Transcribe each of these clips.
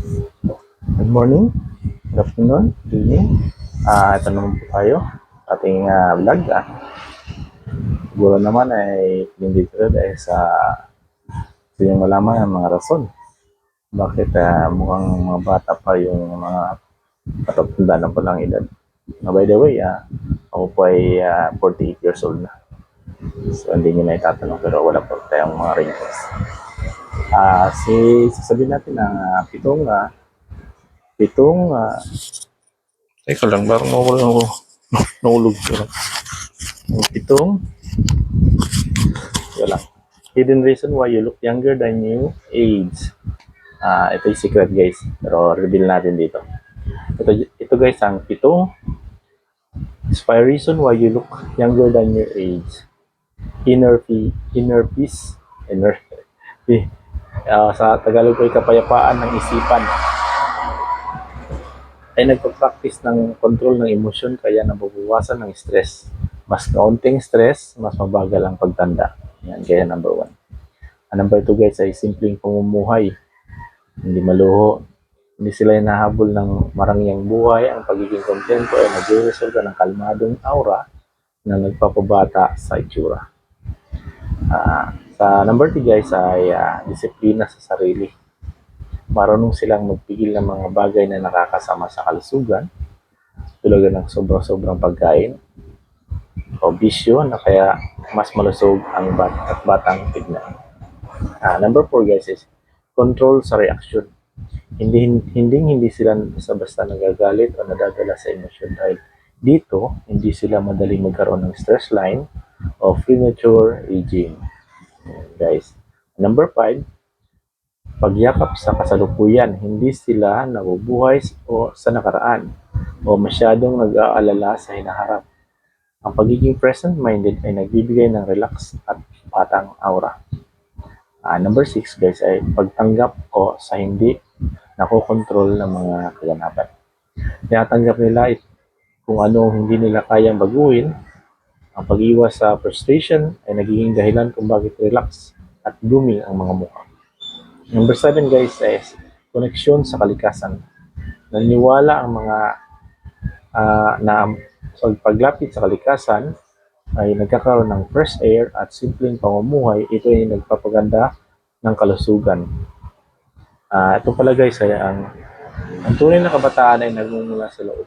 Good morning, good afternoon, good evening. Ito naman po tayo sa ating vlog. Siguro naman ay hindi dito dahil sa gusto yung malaman ang mga rason. Bakit mukhang mga bata pa yung mga patatanda na palang edad. By the way, ako po ay 48 years old na. So hindi nyo na itatanong pero wala po tayong mga wrinkles. Sasabihin natin na pitong teka lang, parang mawala ako. Nahulog ko lang. Yung pitong, wala. Hidden reason why you look younger than you age. Ito yung secret guys. Pero reveal natin dito. Ito guys, ang pitong inspire reason why you look younger than your age. Inner peace. Sa Tagalog ay kapayapaan ng isipan. Ay nagpa-practice ng control ng emosyon kaya nababawasan ng stress. Mas kaunting stress, mas mabagal ang pagtanda. Yan, kaya number 1. Number 2 guys ay simpleng pamumuhay. Hindi maluho. Hindi sila hinahabol ng marangyang buhay. Ang pagiging kontento ay nag-resolve ng kalmadong aura na nagpapabata sa itsura. Sa number 3 guys ay disiplina sa sarili. Marunong silang magpigil ng mga bagay na nakakasama sa kalusugan tulad ng sobrang pagkain o bisyo na kaya mas malusog ang batang tignan. Number 4 guys is control sa reaction. Hindi sila basta nagagalit o nadadala sa emosyon dahil dito hindi sila madaling magkaroon ng stress line o premature aging. Guys, number 5, pagyakap sa kasalukuyan, hindi sila nabubuhay o sa nakaraan o masyadong nag-aalala sa hinaharap. Ang pagiging present-minded ay nagbibigay ng relax at batang aura. Number 6 guys ay pagtanggap o sa hindi nakokontrol ng mga kaganapan. Tinatanggap nila kung ano hindi nila kayang baguhin. Ang pag-iwas sa frustration ay nagiging dahilan kung bakit relax at blooming ang mga mukha. Number 7 guys is koneksyon sa kalikasan. Naniwala ang mga na sa paglapit sa kalikasan ay nagkakaroon ng fresh air at simpleng pamumuhay. Ito ay nagpapaganda ng kalusugan. Ito pala guys ay ang tunay na kabataan ay nagmumula sa loob.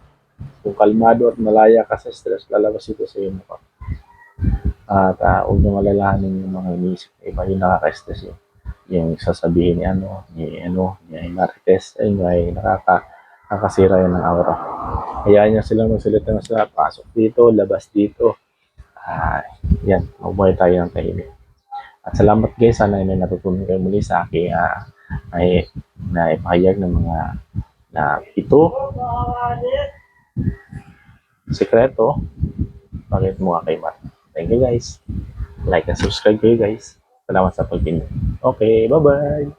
Kung kalmado at malaya ka sa stress, lalabas ito sa iyo mukha. At huwag nyo alalahanin yung mga iniisip na iba yung nakaka-stress yun. Yung sasabihin ni Marites ay nakakasira yun ng aura. Hayaan nyo silang magsalita ng sila, pasok dito, labas dito. Yan, mabuhay tayo ng tahimik. At salamat guys, sana may natutunan kayo muli sa aking ay naipahayag ng mga na ito sekreto bakit mukha kay Matt. Thank you guys. Like and subscribe kayo guys. Salamat sa pagpindot. Okay, bye-bye.